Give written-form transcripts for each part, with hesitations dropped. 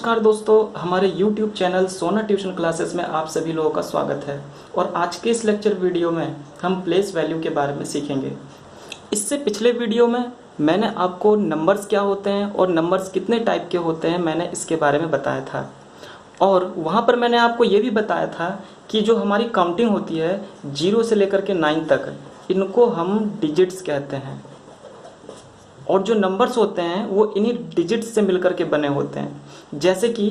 नमस्कार दोस्तों, हमारे YouTube चैनल सोना ट्यूशन क्लासेस में आप सभी लोगों का स्वागत है। और आज के इस लेक्चर वीडियो में हम प्लेस वैल्यू के बारे में सीखेंगे। इससे पिछले वीडियो में मैंने आपको नंबर्स क्या होते हैं और नंबर्स कितने टाइप के होते हैं मैंने इसके बारे में बताया था। और वहाँ पर मैंने आपको ये भी बताया था कि जो हमारी काउंटिंग होती है 0 से लेकर के 9 तक, इनको हम डिजिट्स कहते हैं। और जो नंबर्स होते हैं वो इन्हीं डिजिट्स से मिलकर के बने होते हैं। जैसे कि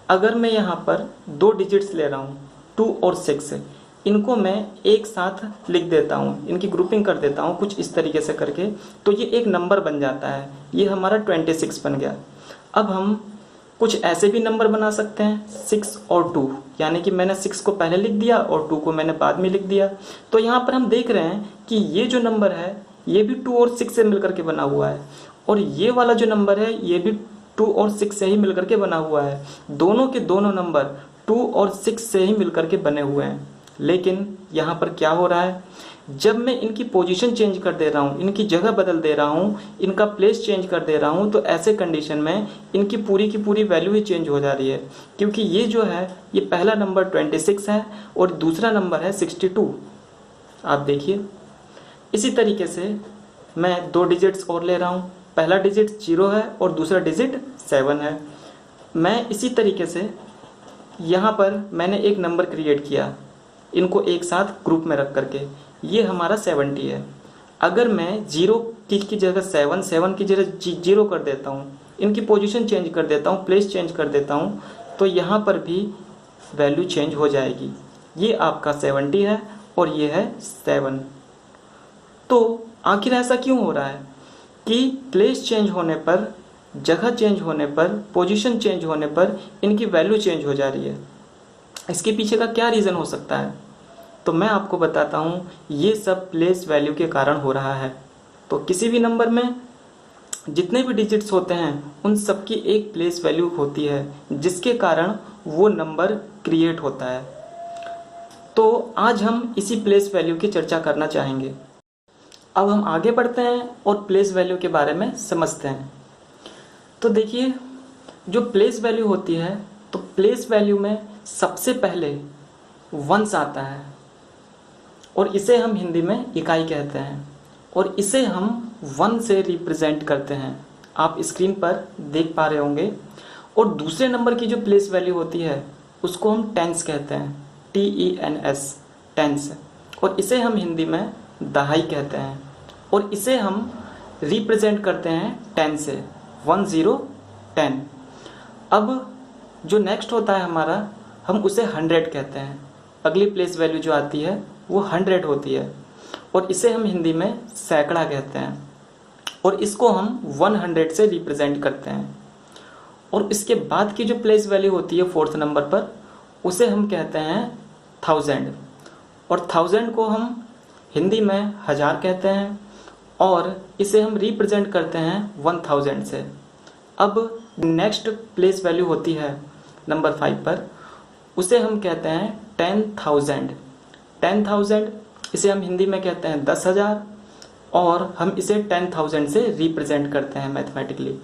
अगर मैं यहाँ पर 2 डिजिट्स ले रहा हूँ 2 और 6, इनको मैं एक साथ लिख देता हूँ, इनकी ग्रुपिंग कर देता हूँ कुछ इस तरीके से करके, तो ये एक नंबर बन जाता है। ये हमारा 26 बन गया। अब हम कुछ ऐसे भी नंबर बना सकते हैं 6 और 2, यानी कि मैंने 6 को पहले लिख दिया और 2 को मैंने बाद में लिख दिया। तो यहाँ पर हम देख रहे हैं कि ये जो नंबर है ये भी 2 और 6 से मिलकर के बना हुआ है, और ये वाला जो नंबर है ये भी 2 और 6 से ही मिलकर के बना हुआ है। दोनों के दोनों नंबर 2 और 6 से ही मिलकर के बने हुए हैं। लेकिन यहाँ पर क्या हो रहा है, जब मैं इनकी पोजीशन चेंज कर दे रहा हूँ, इनकी जगह बदल दे रहा हूँ, इनका प्लेस चेंज कर दे रहा हूँ, तो ऐसे कंडीशन में इनकी पूरी की पूरी वैल्यू ही चेंज हो जा रही है। क्योंकि ये जो है ये पहला नंबर 26 है और दूसरा नंबर है 62। आप देखिए, इसी तरीके से मैं 2 डिजिट्स और ले रहा हूँ। पहला डिजिट 0 है और दूसरा डिजिट 7 है। मैं इसी तरीके से यहाँ पर मैंने एक नंबर क्रिएट किया, इनको एक साथ ग्रुप में रख करके, ये हमारा 70 है। अगर मैं 0 की जगह 7 की जगह 0 कर देता हूँ, इनकी पोजीशन चेंज कर देता हूँ, प्लेस चेंज कर देता हूँ, तो यहाँ पर भी वैल्यू चेंज हो जाएगी। ये आपका 70 है और ये है 7। तो आखिर ऐसा क्यों हो रहा है कि प्लेस चेंज होने पर, जगह चेंज होने पर, पोजीशन चेंज होने पर इनकी वैल्यू चेंज हो जा रही है? इसके पीछे का क्या रीज़न हो सकता है? तो मैं आपको बताता हूँ, ये सब प्लेस वैल्यू के कारण हो रहा है। तो किसी भी नंबर में जितने भी डिजिट्स होते हैं उन सब की एक प्लेस वैल्यू होती है, जिसके कारण वो नंबर क्रिएट होता है। तो आज हम इसी प्लेस वैल्यू की चर्चा करना चाहेंगे। अब हम आगे बढ़ते हैं और प्लेस वैल्यू के बारे में समझते हैं। तो देखिए, जो प्लेस वैल्यू होती है, तो प्लेस वैल्यू में सबसे पहले वंस आता है और इसे हम हिंदी में इकाई कहते हैं, और इसे हम 1 से रिप्रेजेंट करते हैं। आप स्क्रीन पर देख पा रहे होंगे। और दूसरे नंबर की जो प्लेस वैल्यू होती है उसको हम टेंस कहते हैं, TENS, टेंस, और इसे हम हिंदी में दहाई कहते हैं, और इसे हम रिप्रेजेंट करते हैं 10 से, 1 0 10। अब जो नेक्स्ट होता है हमारा, हम उसे 100 कहते हैं। अगली प्लेस वैल्यू जो आती है वो 100 होती है, और इसे हम हिंदी में सैकड़ा कहते हैं, और इसको हम 100 से रिप्रेजेंट करते हैं। और इसके बाद की जो प्लेस वैल्यू होती है 4th नंबर पर, उसे हम कहते हैं 1000, और 1000 को हम हिंदी में 1000 कहते हैं, और इसे हम रिप्रेजेंट करते हैं 1000 से। अब नेक्स्ट प्लेस वैल्यू होती है नंबर 5 पर, उसे हम कहते हैं 10,000। 10,000 इसे हम हिंदी में कहते हैं 10,000, और हम इसे 10,000 से रिप्रेजेंट करते हैं मैथमेटिकली।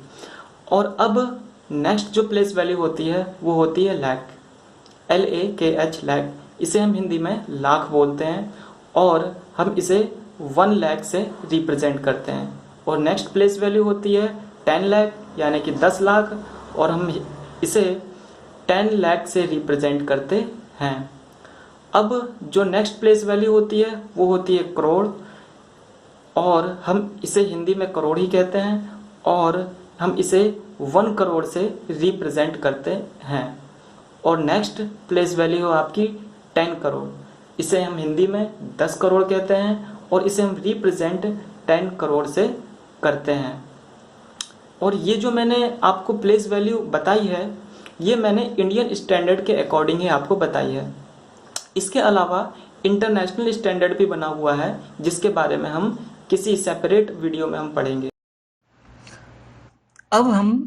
और अब नेक्स्ट जो प्लेस वैल्यू होती है वो होती है लाख, LAKH, लाख। इसे हम हिंदी में लाख बोलते हैं, और हम इसे 1 लाख से रिप्रेजेंट करते हैं। और नेक्स्ट प्लेस वैल्यू होती है 10 लाख, यानी कि 10 लाख, और हम इसे 10 लाख से रिप्रेजेंट करते हैं। अब जो नेक्स्ट प्लेस वैल्यू होती है वो होती है करोड़, और हम इसे हिंदी में करोड़ ही कहते हैं, और हम इसे 1 करोड़ से रिप्रेजेंट करते हैं। और नेक्स्ट प्लेस वैल्यू हो आपकी 10 करोड़, इसे हम हिंदी में 10 करोड़ कहते हैं, और इसे हम रिप्रेजेंट 10 करोड़ से करते हैं। और ये जो मैंने आपको प्लेस वैल्यू बताई है, ये मैंने इंडियन स्टैंडर्ड के अकॉर्डिंग ही आपको बताई है। इसके अलावा इंटरनेशनल स्टैंडर्ड भी बना हुआ है, जिसके बारे में हम किसी सेपरेट वीडियो में हम पढ़ेंगे। अब हम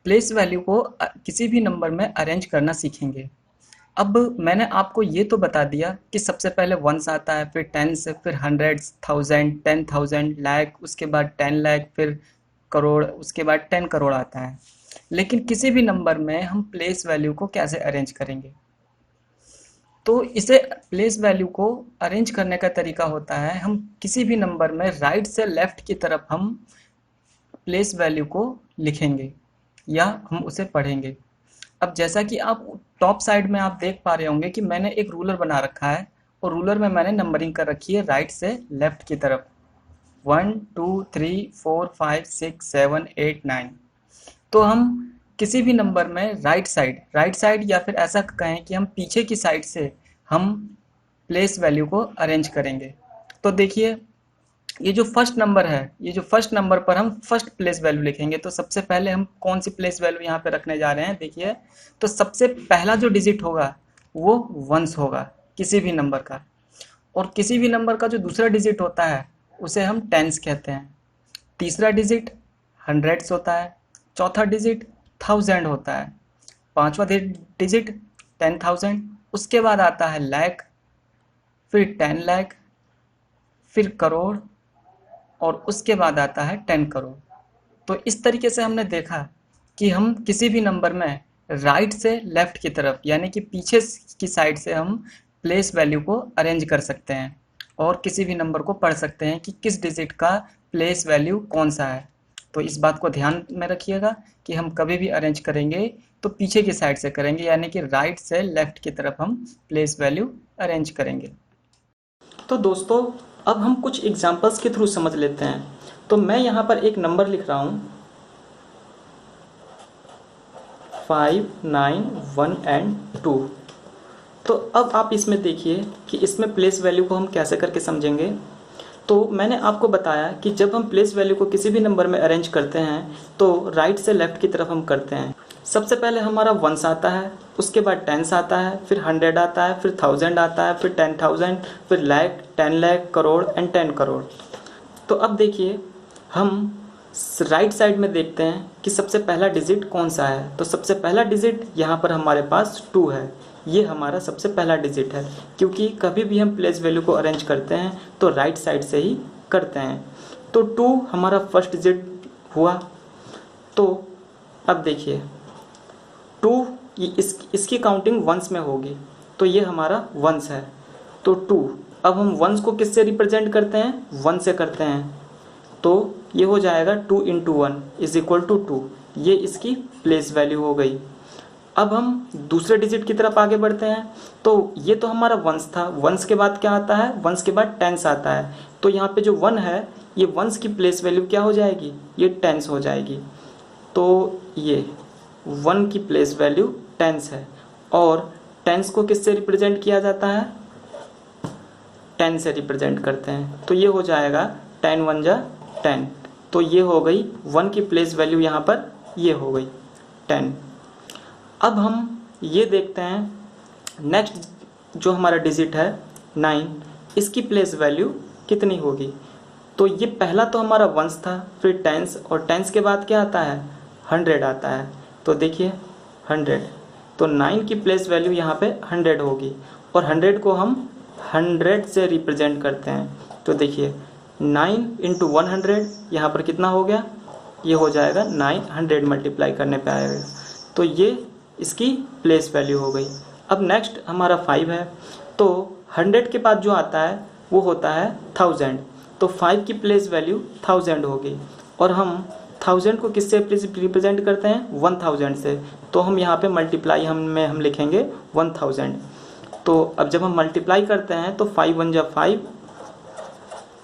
प्लेस वैल्यू को किसी भी नंबर में अरेंज करना सीखेंगे। अब मैंने आपको ये तो बता दिया कि सबसे पहले वंस आता है, फिर टेंस, फिर 100, 1000, 10,000, लाख, उसके बाद 10 लाख, फिर करोड़, उसके बाद 10 करोड़ आता है। लेकिन किसी भी नंबर में हम प्लेस वैल्यू को कैसे अरेंज करेंगे? तो इसे प्लेस वैल्यू को अरेंज करने का तरीका होता है, हम किसी भी नंबर में राइट से लेफ्ट की तरफ हम प्लेस वैल्यू को लिखेंगे या हम उसे पढ़ेंगे। अब जैसा कि आप टॉप साइड में आप देख पा रहे होंगे कि मैंने एक रूलर बना रखा है और रूलर में मैंने नंबरिंग कर रखी है राइट से लेफ्ट की तरफ 1 2 3 4 5 6 7 8 9। तो हम किसी भी नंबर में राइट साइड या फिर ऐसा कहें कि हम पीछे की साइड से हम प्लेस वैल्यू को अरेंज करेंगे। तो देखिए ये जो फर्स्ट नंबर है, ये जो फर्स्ट नंबर पर हम फर्स्ट प्लेस वैल्यू लिखेंगे। तो सबसे पहले हम कौन सी प्लेस वैल्यू यहाँ पे रखने जा रहे हैं? देखिए, तो सबसे पहला जो डिजिट होगा वो वंस होगा किसी भी नंबर का, और किसी भी नंबर का जो दूसरा डिजिट होता है उसे हम टेंस कहते हैं। तीसरा डिजिट हंड्रेड्स होता है, चौथा डिजिट थाउजेंड होता है, पांचवा डिजिट 10,000, उसके बाद आता है लाख, फिर 10 लाख, फिर करोड़, और उसके बाद आता है 10 करोड़। तो इस तरीके से हमने देखा कि हम किसी भी नंबर में राइट से लेफ्ट की तरफ यानी कि पीछे की साइड से हम प्लेस वैल्यू को अरेंज कर सकते हैं और किसी भी नंबर को पढ़ सकते हैं कि किस डिजिट का प्लेस वैल्यू कौन सा है। तो इस बात को ध्यान में रखिएगा कि हम कभी भी अरेंज करेंगे तो पीछे की साइड से करेंगे, यानी कि राइट से लेफ्ट की तरफ हम प्लेस वैल्यू अरेंज करेंगे। तो दोस्तों अब हम कुछ एग्जांपल्स के थ्रू समझ लेते हैं। तो मैं यहाँ पर एक नंबर लिख रहा हूँ 5 9 1 एंड 2। तो अब आप इसमें देखिए कि इसमें प्लेस वैल्यू को हम कैसे करके समझेंगे। तो मैंने आपको बताया कि जब हम प्लेस वैल्यू को किसी भी नंबर में अरेंज करते हैं तो राइट से लेफ्ट की तरफ हम करते हैं। सबसे पहले हमारा वंस आता है, उसके बाद टेंस आता है, फिर 100 आता है, फिर 1000 आता है, फिर 10,000, फिर लाख, 10 लाख, करोड़ एंड 10 करोड़। तो अब देखिए हम राइट साइड में देखते हैं कि सबसे पहला डिजिट कौन सा है। तो सबसे पहला डिजिट यहाँ पर हमारे पास 2 है, ये हमारा सबसे पहला डिजिट है, क्योंकि कभी भी हम प्लेस वैल्यू को अरेंज करते हैं तो राइट साइड से ही करते हैं। तो 2 हमारा फर्स्ट डिजिट हुआ। तो अब देखिए 2 इसकी काउंटिंग वंस में होगी, तो ये हमारा वंस है। तो 2, अब हम वंस को किससे रिप्रेजेंट करते हैं? 1 से करते हैं। तो ये हो जाएगा 2 × 1 = 2, ये इसकी प्लेस वैल्यू हो गई। अब हम दूसरे डिजिट की तरफ आगे बढ़ते हैं। तो ये तो हमारा वंस था, वंस के बाद क्या आता है? वंस के बाद टेंस आता है। तो यहाँ पे जो 1 है ये वंस की प्लेस वैल्यू क्या हो जाएगी? ये टेंस हो जाएगी। तो ये 1 की प्लेस वैल्यू टेंस है, और टेंस को किससे रिप्रेजेंट किया जाता है? 10 से रिप्रेजेंट करते हैं। तो ये हो जाएगा 10 1 जा 10। तो ये हो गई 1 की प्लेस वैल्यू, यहाँ पर ये हो गई 10। अब हम ये देखते हैं नेक्स्ट जो हमारा डिजिट है 9, इसकी प्लेस वैल्यू कितनी होगी। तो ये पहला तो हमारा वंस था, फिर टेंस, और टेंस के बाद क्या आता है? 100 आता है। तो देखिए 100, तो 9 की प्लेस वैल्यू यहाँ पे 100 होगी, और 100 को हम 100 से रिप्रेजेंट करते हैं। तो देखिए 9 × 100 यहाँ पर कितना हो गया? ये हो जाएगा 900 मल्टीप्लाई करने पे आएगा। तो ये इसकी प्लेस वैल्यू हो गई। अब नेक्स्ट हमारा 5 है। तो 100 के बाद जो आता है वो होता है 1000। तो 5 की प्लेस वैल्यू 1000 होगी, और हम 1000 को किससे रिप्रेजेंट करते हैं? 1000 से। तो हम यहाँ पे मल्टीप्लाई हम लिखेंगे 1000। तो अब जब हम मल्टीप्लाई करते हैं तो 5 1 जा 5,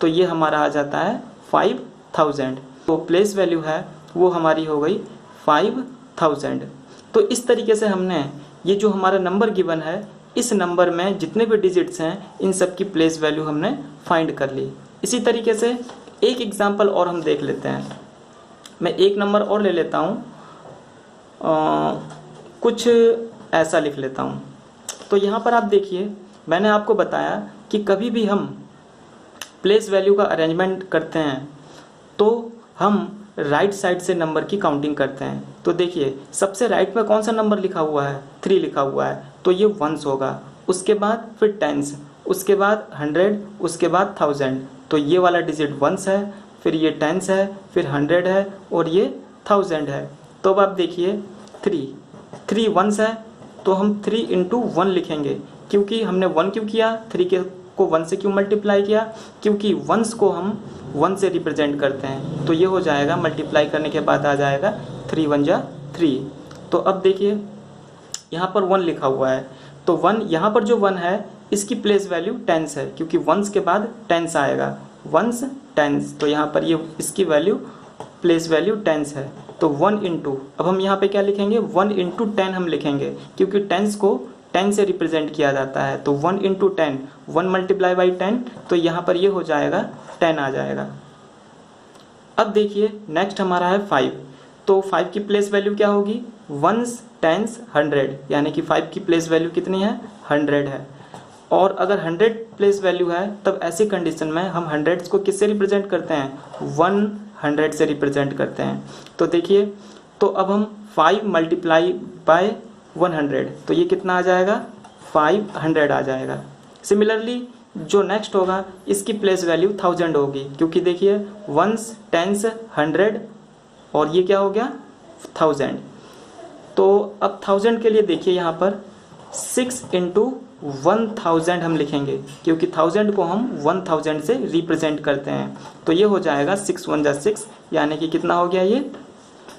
तो ये हमारा आ जाता है 5000। तो प्लेस वैल्यू है वो हमारी हो गई 5000। तो इस तरीके से हमने ये जो हमारा नंबर गिवन है, इस नंबर में जितने भी डिजिट्स हैं इन सब की प्लेस वैल्यू हमने फाइंड कर ली। इसी तरीके से एक एग्जांपल और हम देख लेते हैं। मैं एक नंबर और ले लेता हूँ, कुछ ऐसा लिख लेता हूँ। तो यहाँ पर आप देखिए मैंने आपको बताया कि कभी भी हम प्लेस वैल्यू का अरेंजमेंट करते हैं तो हम राइट साइड से नंबर की काउंटिंग करते हैं। तो देखिए सबसे राइट में कौन सा नंबर लिखा हुआ है? 3 लिखा हुआ है, तो ये वंस होगा। उसके बाद फिर टेंस, उसके बाद 100, उसके बाद 1000। तो ये वाला डिजिट वंस है, फिर ये टेंस है, फिर 100 है, और ये 1000 है। तो अब आप देखिए 3 वंस है, तो हम 3 इंटू 1 लिखेंगे, क्योंकि हमने 1 क्यों किया, 3 को 1 से क्यों मल्टीप्लाई किया, क्योंकि वंस को हम 1 से रिप्रेजेंट करते हैं। तो ये हो जाएगा, मल्टीप्लाई करने के बाद आ जाएगा 3 1 जा 3। तो अब देखिए यहाँ पर 1 लिखा हुआ है, तो 1 यहाँ पर जो 1 है इसकी प्लेस वैल्यू टेंस है, क्योंकि वंस के बाद टेंस आएगा, वंस टेंस। तो यहाँ पर ये इसकी वैल्यू प्लेस वैल्यू टेंस है। तो 1 इंटू, अब हम यहाँ पे क्या लिखेंगे, 1 इंटू 10 हम लिखेंगे, क्योंकि टेंस को 10 से रिप्रेजेंट किया जाता है। तो 1 इंटू 10, 1 मल्टीप्लाई बाई 10, तो यहाँ पर ये हो जाएगा 10 आ जाएगा। अब देखिए नेक्स्ट हमारा है 5। तो 5 की प्लेस वैल्यू क्या होगी, वंस टेंस 100, यानी कि 5 की प्लेस वैल्यू कितनी है, 100 है। और अगर 100 प्लेस वैल्यू है, तब ऐसी कंडीशन में हम 100 को किससे रिप्रेजेंट करते हैं, 100 से रिप्रेजेंट करते हैं। तो देखिए, तो अब हम 5 मल्टीप्लाई बाय 100, तो ये कितना आ जाएगा, 500 आ जाएगा। सिमिलरली जो नेक्स्ट होगा इसकी प्लेस वैल्यू 1000 होगी, क्योंकि देखिए वंस टेंस 100 और ये क्या हो गया 1000। तो अब 1000 के लिए देखिए यहाँ पर 6 इंटू 1000 हम लिखेंगे, क्योंकि 1000 को हम 1000 से रिप्रेजेंट करते हैं। तो ये हो जाएगा 6 1 जा 6, यानी कि कितना हो गया, ये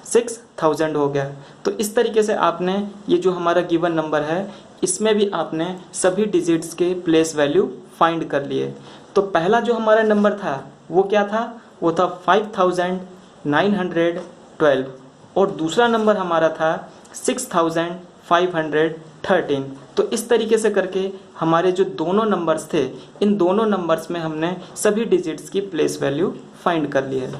6000 हो गया। तो इस तरीके से आपने ये जो हमारा गिवन नंबर है इसमें भी आपने सभी डिजिट्स के प्लेस वैल्यू फाइंड कर लिए। तो पहला जो हमारा नंबर था वो क्या था, वो था 5912, और दूसरा नंबर हमारा था 6513। तो इस तरीके से करके हमारे जो दोनों नंबर्स थे, इन दोनों नंबर्स में हमने सभी डिजिट्स की प्लेस वैल्यू फाइंड कर ली है।